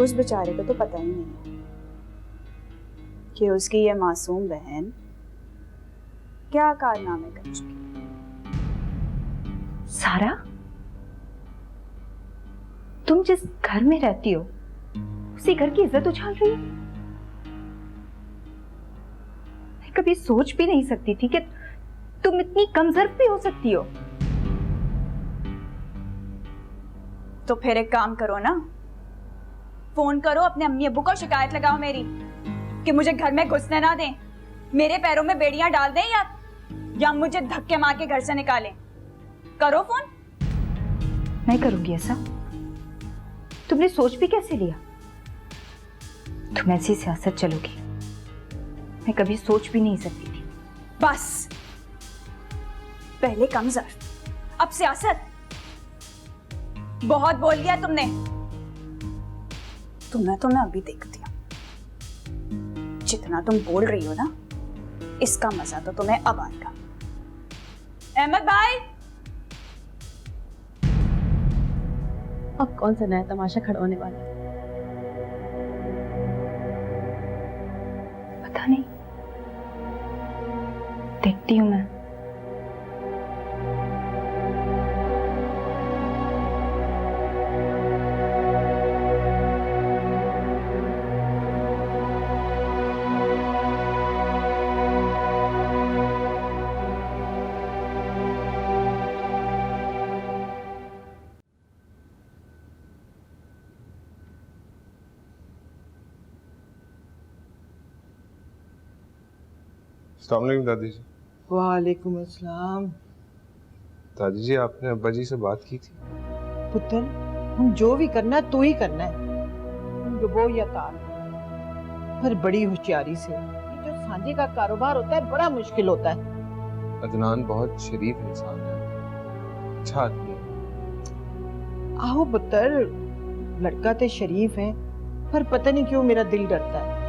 उस बेचारे को तो पता ही नहीं है कि उसकी ये मासूम बहन क्या कारनामे कर चुकी है। सारा, तुम जिस घर में रहती हो उसी घर की इज्जत उछाल रही हो। मैं कभी सोच भी नहीं सकती थी कि तुम इतनी कमजोर भी हो सकती हो। तो फिर एक काम करो ना, फोन करो अपने अम्मी अब्बू को, शिकायत लगाओ मेरी कि मुझे घर में घुसने ना दें, मेरे पैरों में बेड़ियां डाल दें या मुझे धक्के मार के घर से निकालें। करो फोन। नहीं करूंगी ऐसा। तुमने सोच भी कैसे लिया? तुम ऐसी सियासत चलोगी, मैं कभी सोच भी नहीं सकती थी। बस, पहले कमजोर अब सियासत। बहुत बोल लिया तुमने। तुम्हें अभी देखती हूं। जितना तुम बोल रही हो ना, इसका मजा तो तुम्हें अब आएगा। अहमद भाई, अब कौन सा नया तमाशा खड़ा होने वाला है? पता नहीं, देखती हूं मैं। अस्सलाम वालेकुम दादी जी। वालेकुम अस्सलाम। दादी जी, आपने अब्बा जी से बात की थी? पुत्र, हम जो भी करना है तू ही करना है, डुबो या तार, पर बड़ी होशियारी से। ये जो सांझे का कारोबार होता है बड़ा मुश्किल होता है। अदनान बहुत शरीफ इंसान है, अच्छा आदमी है। आहो पुत्र, लड़का तो शरीफ है, पर पता नहीं क्यों मेरा दिल डरता है।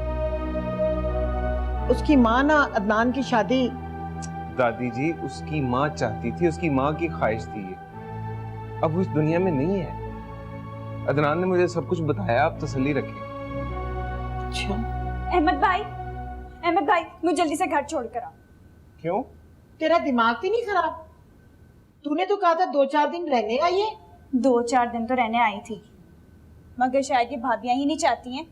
उसकी माँ ना अदनान की शादी। दादी जी, उसकी माँ चाहती थी, उसकी माँ की ख्वाहिश थी ये। अब वो इस दुनिया में नहीं है। अदनान ने मुझे सब कुछ बताया, आप तसल्ली रखें। अच्छा अहमद भाई, मुझे जल्दी से घर छोड़ कर आओ। क्यों? तेरा दिमाग तो नहीं खराब? तूने तो कहा था 2-4 दिन रहने आई है। 2-4 दिन तो रहने आई थी, मगर शायद ये भाभियां ही नहीं चाहती हैं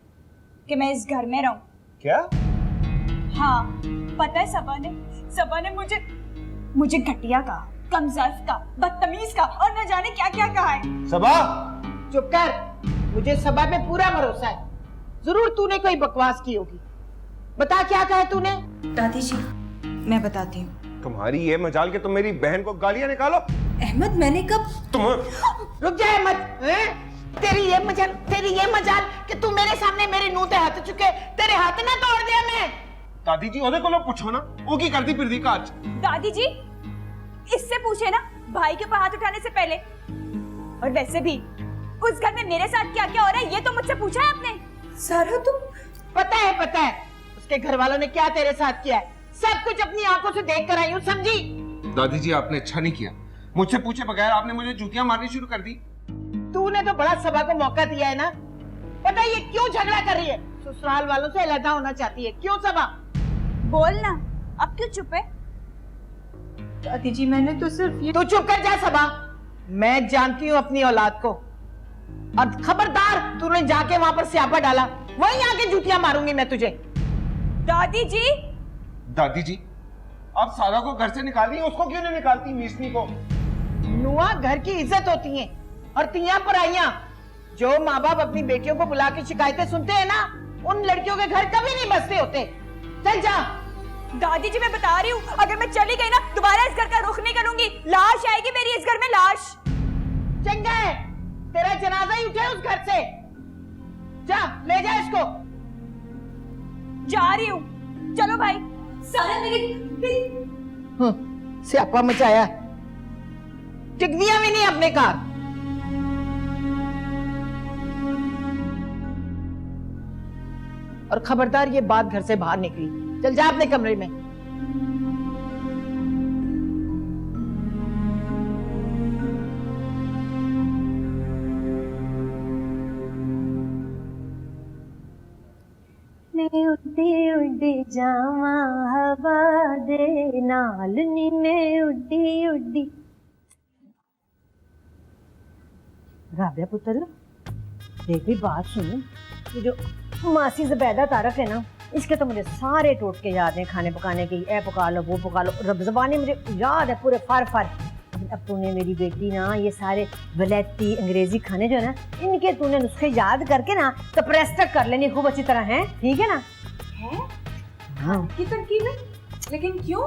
कि मैं इस घर में रहूं। क्या? हाँ, पता है सबा ने मुझे घटिया कहा, कमजोर का, बदतमीज का और न जाने क्या क्या कहा है। सबा! चुप कर, मुझे सबा पे पूरा भरोसा है। जरूर तूने कोई बकवास की होगी। बता क्या कहा तूने? दादी जी, मैं बताती हूँ। तुम्हारी ये मजाल के तुम मेरी बहन को गालियां निकालो। अहमद, मैंने कब? तुम रुक जा अहमद। तेरी ये मजाल कि तू मेरे सामने मेरे नूह ते हाथ चुके, तेरे हाथ ना तोड़ दिया मैं। दादी जी, ओदे को पूछो ना, वो की करती फिरदी काज। दादी जी, इससे पूछे ना भाई के ऊपर हाथ उठाने से पहले। और वैसे भी उस घर में मेरे साथ क्या क्या हो रहा है ये तो मुझसे पूछा है आपने? सारा, तुम? पता है उसके घर वालों ने क्या तेरे साथ किया है। सब कुछ अपनी आंखों से देख कर आई हूँ, समझी? दादी जी, आपने अच्छा नहीं किया। मुझसे पूछे बगैर आपने मुझे जूतियां मारनी शुरू कर दी। तूने तो बड़ा सबा को मौका दिया है ना। पता है ये क्यों झगड़ा कर रही है? ससुराल वालों से अलग होना चाहती है। क्यों सबा? बोल ना, अब क्यों चुप है? दादी जी, मैंने तो सिर्फ ये। तू चुप कर जा सबा। मैं जानती हूँ अपनी औलाद को, और खबरदार तूने जाके वहां पर स्यापा डाला, वहीं आके जूतियां मारूंगी मैं तुझे। दादी जी, आप सारा को घर से निकाल रही हैं, उसको क्यों नहीं निकालती, मीसनी को? नुआ घर की इज्जत होती है और तियां पराइयां। जो माँ बाप अपनी बेटियों को बुला के शिकायतें सुनते हैं ना, उन लड़कियों के घर कभी नहीं बसते होते। चल जा। दादी जी, मैं बता रही हूँ, अगर मैं चली गई ना दोबारा इस घर का रुख नहीं करूंगी। लाश आएगी मेरी इस घर में, लाश। चंगा है, तेरा जनाजा ही उठे उस घर से। जा, ले जा इसको। जा रही हूँ, चलो भाई। सारा, मेरी स्यापा मचाया, टिकदियां भी नहीं अपने घर। और खबरदार ये बात घर से बाहर निकली। चल जा अपने कमरे में। जावा हवा दे नाल नी मैं उड्डी उड्डी। राबिया पुत्र देख भी बात सुन, ये जो मासी ज़ुबैदा तारक है ना, इसके तो मुझे सारे टोटके याद हैं खाने पकाने के। ए पका लो वो पका लो, रब ज़बानी मुझे याद है पूरे फर फर। अब तूने मेरी बेटी ना ये सारे वलैती अंग्रेजी खाने जो है ना, इनके तूने नुस्खे याद करके ना तो प्रेस्टक कर लेनी खूब अच्छी तरह है, ठीक है ना? है हाँ की तरकीब है, लेकिन क्यों?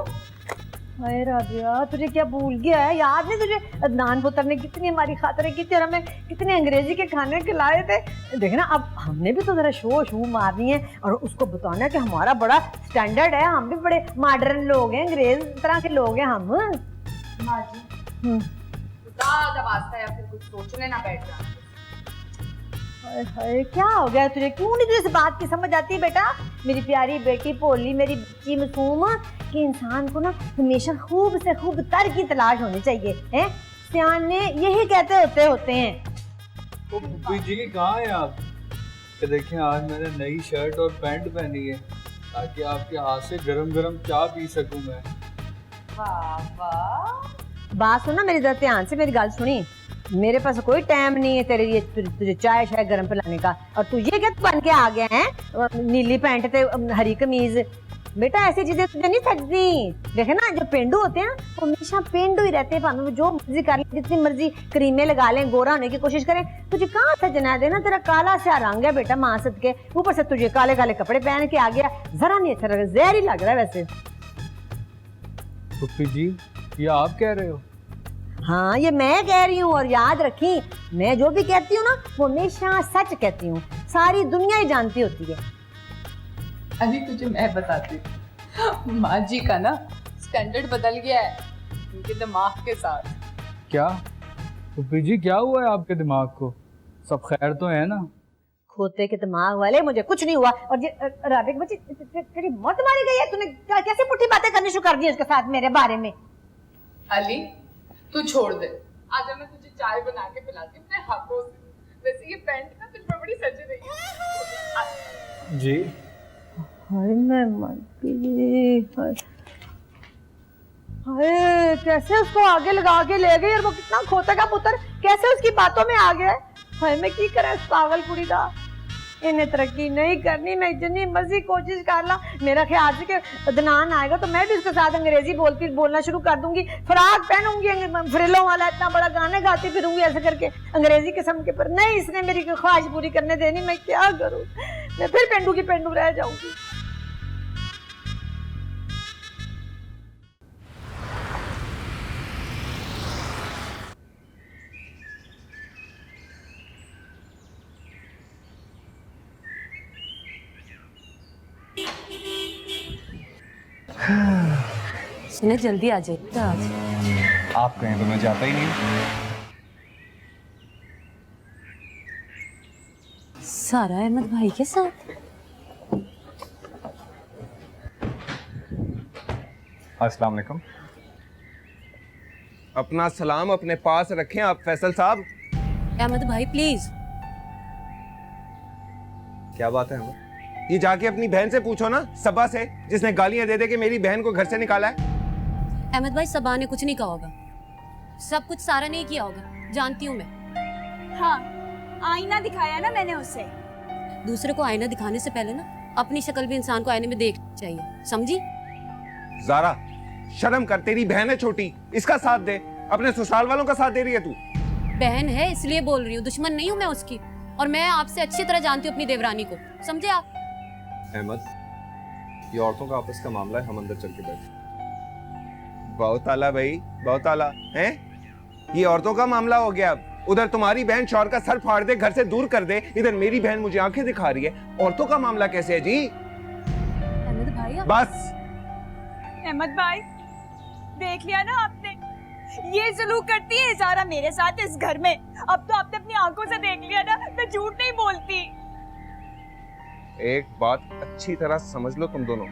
हाय राबिया तुझे क्या भूल गया है? याद नहीं तुझे अदनान पुत्र ने कितनी हमारी खातिर की थी और हमें कितने अंग्रेजी के खाने खिलाए थे। देखना अब हमने भी तो जरा शो मारनी है और उसको बताना है कि हमारा बड़ा स्टैंडर्ड है, हम भी बड़े मॉडर्न लोग हैं, अंग्रेज तरह के लोग हैं हम। माँ जी ज्यादा वास्ता है, फिर कुछ सोचने ना बैठ जाओ। हाय हाय क्या हो गया तुझे? क्यों नहीं तुझे इस बात की समझ आती बेटा? मेरी प्यारी बेटी भोली, मेरी बच्ची मासूम, कि इंसान को ना हमेशा खूब से खूब तर की तलाश होनी चाहिए है। सियाने यही कहते होते हैं। तो भूपी जी कहाँ हैं आप? कि देखें आज मैंने नई शर्ट और पैंट पहनी है ताकि आपके हाथ से गरम गरम चाय पी सकूं मैं। वाह वाह, बात सुनना मेरी, जरा ध्यान से मेरी गल सुनी। मेरे पास कोई टाइम नहीं है तेरे लिए तुझे चाय शाय गरम पिलाने का, और तू ये क्या बन के आ गया है नीली पैंट ते हरी कमीज? बेटा ऐसी चीजें तुझे नहीं सकती। देखे ना जो पेंडू होते हैं वो हमेशा पेंडू ही रहते हैं, भावे जो मर्जी कर ले, जितनी मर्जी क्रीमें लगा लें, गोरा होने की कोशिश करें, तुझे कहाँ से जना देना? तेरा काला सा रंग है बेटा माँ सद के, ऊपर से तुझे काले काले कपड़े पहन के आ गया, जरा नहीं अच्छा लग रहा, जहर ही लग रहा है वैसे। भूपी जी ये आप कह रहे हो? हाँ ये मैं कह रही हूँ, और याद रखी मैं जो भी कहती हूँ ना वो हमेशा सच कहती हूँ, सारी दुनिया ही जानती होती है। अभी तुझे मैं बताती हूँ, माँ जी का ना स्टैंडर्ड बदल गया है उनके दिमाग के साथ। क्या भूपी जी क्या हुआ है आपके दिमाग को? सब खैर तो है ना? खोते के दिमाग वाले, मुझे कुछ नहीं हुआ। और ये राबिक बच्ची तेरी मौत मारी गई है, तूने कैसे पुट्ठी बातें करनी शुरू कर दी उसके साथ मेरे बारे में? अली तू छोड़ दे, आज मैं तुझे चाय बना के पिलाती हूँ अपने हाथों से। वैसे ये पैंट ना तुझ पर बड़ी सजी रही है। जी हाय मैं मर गई, हाय कैसे उसको आगे लगा के ले गई, और वो कितना खोता का पुत्र कैसे उसकी बातों में आ गया है। हाय मैं की करा इस पागल कुड़ी दा, इन्हें तरक्की नहीं करनी, मैं जितनी मर्जी कोशिश कर ला। मेरा ख्याल है कि अदनान आएगा तो मैं भी उसके साथ अंग्रेजी बोलना शुरू कर दूंगी, फ्राक पहनूंगी फ्रिलों वाला, इतना बड़ा गाने गाती फिरूंगी ऐसे करके अंग्रेजी किस्म के। पर नहीं, इसने मेरी ख्वाहिश पूरी करने देनी, मैं क्या करूं? मैं फिर पेंडू की पेंडू रह जाऊंगी। सुने जल्दी आ जाइए आज। आप कहें तो मैं जाता ही नहीं। सारा अहमद भाई के साथ? अस्सलाम वालेकुम। अपना सलाम अपने पास रखें आप फैसल साहब। अहमद भाई प्लीज। क्या बात है अहमद? ये जाके अपनी बहन से पूछो ना, सबा से, जिसने गालियां दे दे के मेरी बहन को घर से निकाला है। अहमद भाई सबा ने कुछ नहीं कहा होगा, सब कुछ सारा नहीं किया होगा, जानती हूँ मैं। हाँ आईना दिखाया ना मैंने उसे। दूसरे को आईना दिखाने से पहले ना अपनी शक्ल भी इंसान को आईने में देखनी चाहिए, समझी? ज़ारा शर्म कर, तेरी बहन है छोटी, इसका साथ दे, अपने ससुराल वालों का साथ दे रही है तू। बहन है इसलिए बोल रही हूँ, दुश्मन नहीं हूँ मैं उसकी, और मैं आपसे अच्छी तरह जानती हूँ अपनी देवरानी को, समझे आप? अहमद ये औरतों का आपस का मामला है, हम अंदर चल के बैठे। बहुत आला भाई, बहुत आला है, ये औरतों का मामला हो गया। अब उधर तुम्हारी बहन शौहर का सर फाड़ दे, घर से दूर कर दे, इधर मेरी बहन मुझे आंखें दिखा रही है। औरतों का मामला कैसे है जी? अहमद भाई बस अहमद भाई देख लिया ना आपने, ये सलूक करती है ज़ारा मेरे साथ इस घर में। अब तो आपने अपनी आंखों से देख लिया ना, मैं झूठ नहीं बोलती। एक बात अच्छी तरह समझ लो तुम दोनों,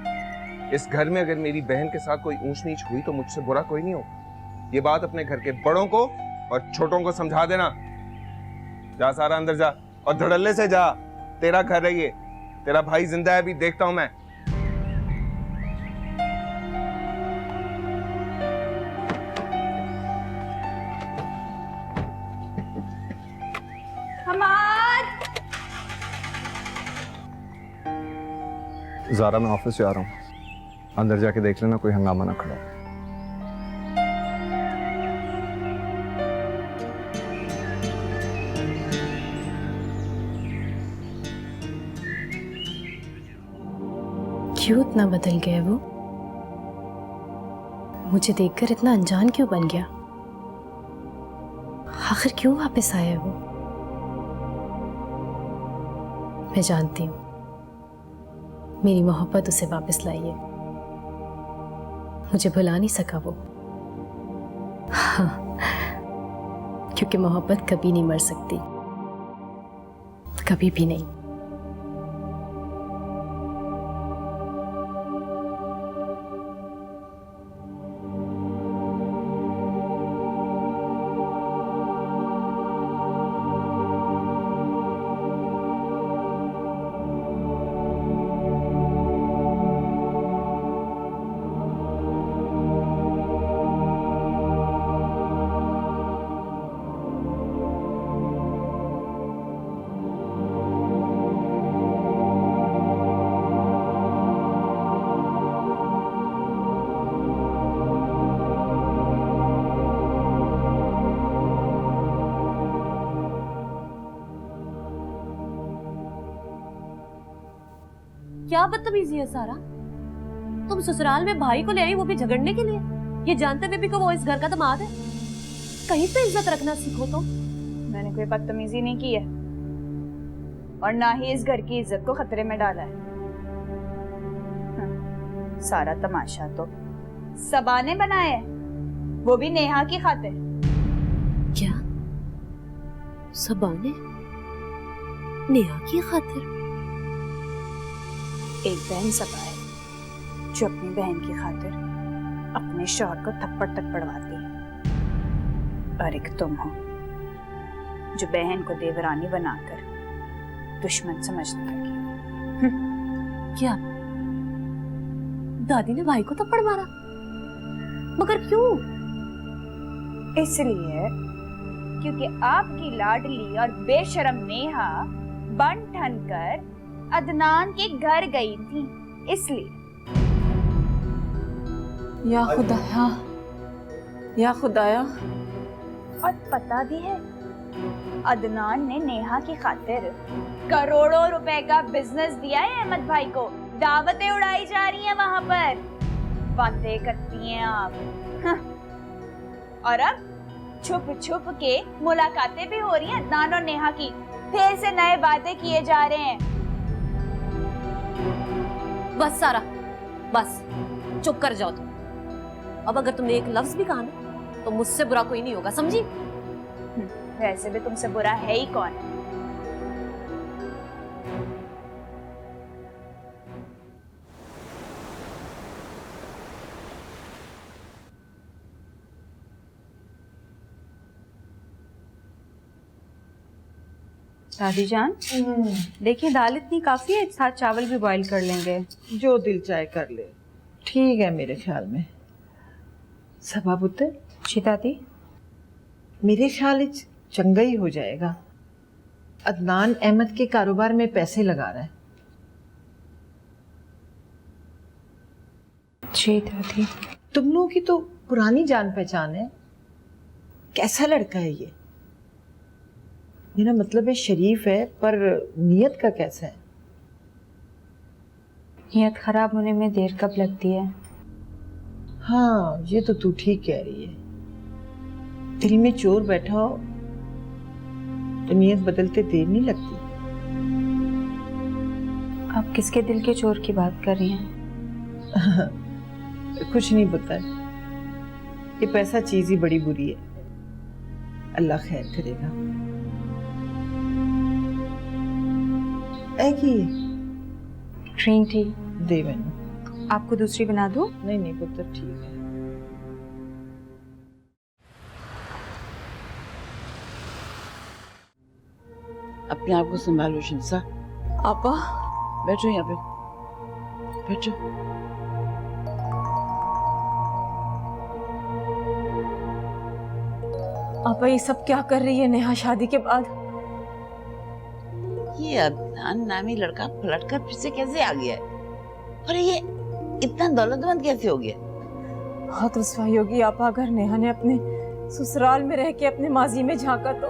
इस घर में अगर मेरी बहन के साथ कोई ऊंच नीच हुई तो मुझसे बुरा कोई नहीं हो। ये बात अपने घर के बड़ों को और छोटों को समझा देना। जा सारा अंदर जा, और धड़ल्ले से जा, तेरा घर है ये, तेरा भाई जिंदा है अभी, देखता हूं मैं। ज़ारा मैं ऑफिस जा रहा हूँ, अंदर जाके देख लेना कोई हंगामा ना खड़ा हो। क्यों इतना बदल गया वो? मुझे देखकर इतना अनजान क्यों बन गया? आखिर क्यों वापस आया वो? मैं जानती हूँ मेरी मोहब्बत उसे वापस लाई है। मुझे भुला नहीं सका वो। हाँ, क्योंकि मोहब्बत कभी नहीं मर सकती, कभी भी नहीं। क्या बदतमीजी है सारा? तुम ससुराल में भाई को ले आई, वो भी झगड़ने के लिए, ये जानते हुए भी कि वो इस घर का दामाद है। कहीं तो इज्जत रखना सीखो तुम। मैंने कोई बदतमीजी नहीं की है और ना ही इस घर की इज्जत को खतरे में डाला है। सारा तमाशा तो सबा ने बनाया है, वो भी नेहा की खातिर। क्या सबा ने नेहा की खातिर? एक बहन सबा है जो अपनी बहन की खातिर अपने शौहर को थप्पड़ तक पड़वाती है, और एक तुम हो जो बहन को देवरानी बनाकर दुश्मन समझने लगी। क्या दादी ने भाई को थप्पड़ मारा? मगर क्यों? इसलिए क्योंकि आपकी लाडली और बेशरम नेहा बन ठन कर अदनान के घर गई थी, इसलिए। या खुदाया, या खुदाया। और पता भी है अदनान ने नेहा की खातिर करोड़ों रुपए का बिजनेस दिया है अहमद भाई को। दावतें उड़ाई जा रही हैं वहां पर, बातें करती हैं आप। और अब छुप छुप के मुलाकातें भी हो रही हैं अदनान और नेहा की। फिर से नए वादे किए जा रहे हैं। बस सारा, बस चुप कर जाओ तुम। अब अगर तुमने एक लफ्ज भी कहा ना तो मुझसे बुरा कोई नहीं होगा, समझी? वैसे भी तुमसे बुरा है ही कौन? दादी जान, देखिए दाल इतनी काफी है, साथ चावल भी बॉईल कर लेंगे। जो दिल चाहे कर ले, ठीक है मेरे ख्याल में। सबा पुत्र जी दादी। मेरे ख्याल चंगा ही हो जाएगा। अदनान अहमद के कारोबार में पैसे लगा रहा है। जी दादी। तुम लोगों की तो पुरानी जान पहचान है। कैसा लड़का है ये? मेरा मतलब है शरीफ है, पर नीयत का कैसा है? नीयत खराब होने में देर कब लगती है? हाँ, ये तो तू ठीक कह रही है। दिल में चोर बैठा हो तो नीयत बदलते देर नहीं लगती। आप किसके दिल के चोर की बात कर रही हैं? कुछ नहीं पता है। ये पैसा चीज ही बड़ी बुरी है। अल्लाह खैर करेगा। ग्रीन टी दे मैंने। आपको दूसरी बना दूं? नहीं नहीं पुत्र, ठीक है। अपने आप को संभालो शिमसा। आपा, बैठो यहाँ पे, बैठो। आपा ये सब क्या कर रही है नेहा शादी के बाद? ये अदनान नामी लड़का पलट कर फिर से कैसे आ गया है? और ये इतना दौलतमंद कैसे हो गया? बहुत रुसवाई होगी आपा अगर नेहा ने अपने ससुराल में रह के अपने माजी में झांका तो।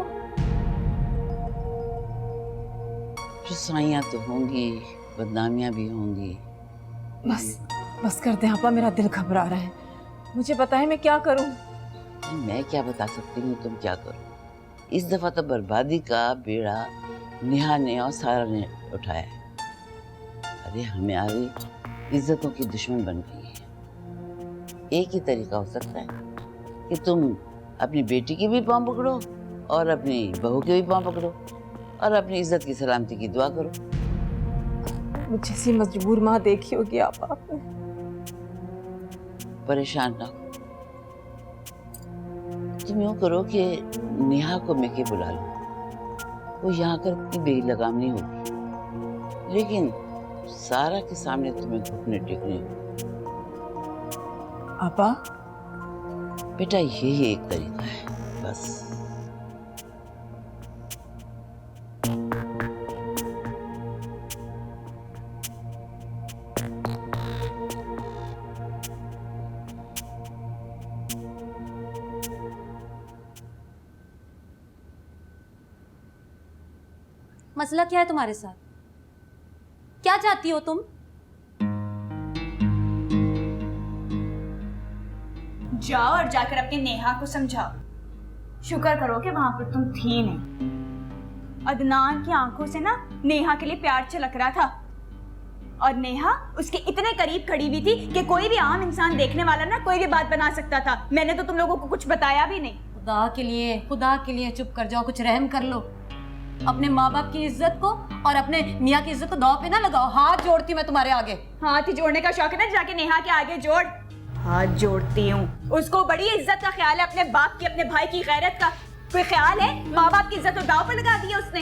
रुसवाइयां तो होंगी, बदनामियां भी होंगी। बस कर दे आपा, मेरा दिल घबरा रहा है। मुझे बताएं मैं क्या करूं? मैं क्या बता सकती हूँ तुम क्या करो। इस दफा तो बर्बादी का बेड़ा नेहा ने और सारा ने उठाया है। अरे हमारी इज्जतों की दुश्मन बन गई है। एक ही तरीका हो सकता है कि तुम अपनी बेटी की भी पांव पकड़ो और अपनी बहू के भी पांव पकड़ो और अपनी इज्जत की सलामती की दुआ करो। मुझे सी मजबूर माँ देखी होगी आपा। परेशान ना हो। तुम यूं करो कि नेहा को मैं के बुला लो। वो यहाँ कर की बेलगाम नहीं होगी, लेकिन सारा के सामने तुम्हें घुटने टेकने होंगे। आपा बेटा यही एक तरीका है बस। मसला क्या है तुम्हारे साथ? क्या चाहती हो तुम? जाओ और जाकर अपनी नेहा को समझाओ। शुक्र करो कि वहां पर तुम थी नहीं। अदनान की आंखों से ना नेहा के लिए प्यार छलक रहा था और नेहा उसके इतने करीब खड़ी हुई थी कि कोई भी आम इंसान देखने वाला ना कोई भी बात बना सकता था। मैंने तो तुम लोगों को कुछ बताया भी नहीं। खुदा के लिए चुप कर जाओ, कुछ रहम कर लो। अपने माँ बाप की इज्जत को और अपने मियाँ की इज्जत को दांव पे ना लगाओ। हाथ जोड़ती हूँ मैं तुम्हारे आगे। हाथ ही जोड़ने का शौक है ना, जाके नेहा के आगे जोड़। हाथ जोड़ती हूँ। उसको बड़ी इज्जत का ख्याल है, अपने बाप की, अपने भाई की गैरत का कोई ख्याल है? माँ बाप की इज्जत तो दांव पे लगा दी है उसने।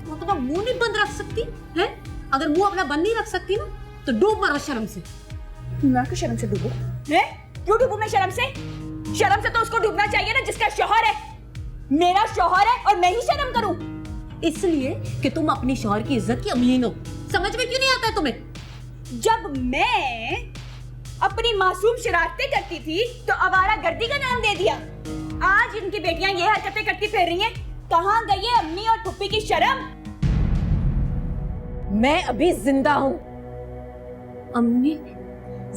वो तो मुंह नहीं बंद रख सकती है? अगर मुंह अपना बंद नहीं रख सकती ना तो डूब मरो शर्म से। मैं क्यों शर्म से डूबूं? क्यों डूबूं मैं शर्म से? शर्म से तो उसको डूबना चाहिए ना जिसका शौहर है। मेरा शौहर है और मैं ही शर्म करूं? इसलिए कि तुम अपनी शौहर की इज्जत की अमीन हो। समझ में क्यों नहीं आता है तुम्हें? जब मैं अपनी मासूम शरारतें करती थी तो आवारागर्दी का नाम दे दिया। आज इनकी बेटियां ये हरकतें करती फिर रही हैं। कहां गई है अम्मी और पुप्पी की शर्म? मैं अभी जिंदा हूँ। अम्मी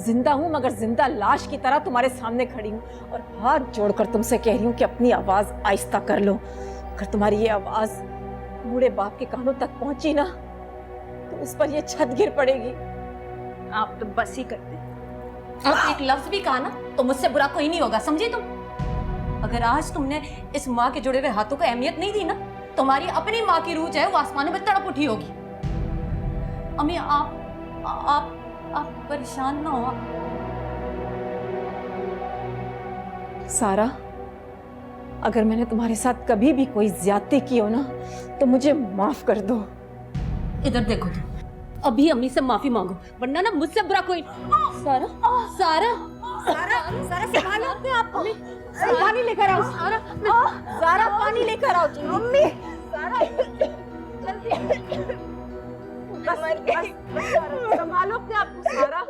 जिंदा हूँ मगर जिंदा लाश की तरह तुम्हारे सामने खड़ी हूँ और हाथ जोड़कर तुमसे कह रही हूँ कि अपनी आवाज आहिस्ता कर लो। अगर तुम्हारी ये आवाज बूढ़े बाप के कानों तक पहुंची ना तो उस पर ये छत गिर पड़ेगी। आप तो बस ही करते। अब एक लफ्ज भी कहा ना तो मुझसे बुरा कोई नहीं होगा, समझी तुम? अगर आज तुमने इस माँ के जुड़े हुए हाथों को अहमियत नहीं दी ना, तुम्हारी अपनी माँ की रूह जो है वो आसमानों में तड़प उठी होगी। अम्मी आप परेशान ना हो। सारा, अगर मैंने तुम्हारे साथ कभी भी कोई ज्यादती की हो ना तो मुझे माफ कर दो। इधर देखो तुम, अभी अम्मी से माफी मांगो वरना ना मुझसे बुरा कोई। सारा सारा सारा सारा संभालो अपने आप को। पानी लेकर आओ सारा। सारा पानी लेकर आओ। मम्मी सारा जल्दी। बस संभालो अपने आप को सारा।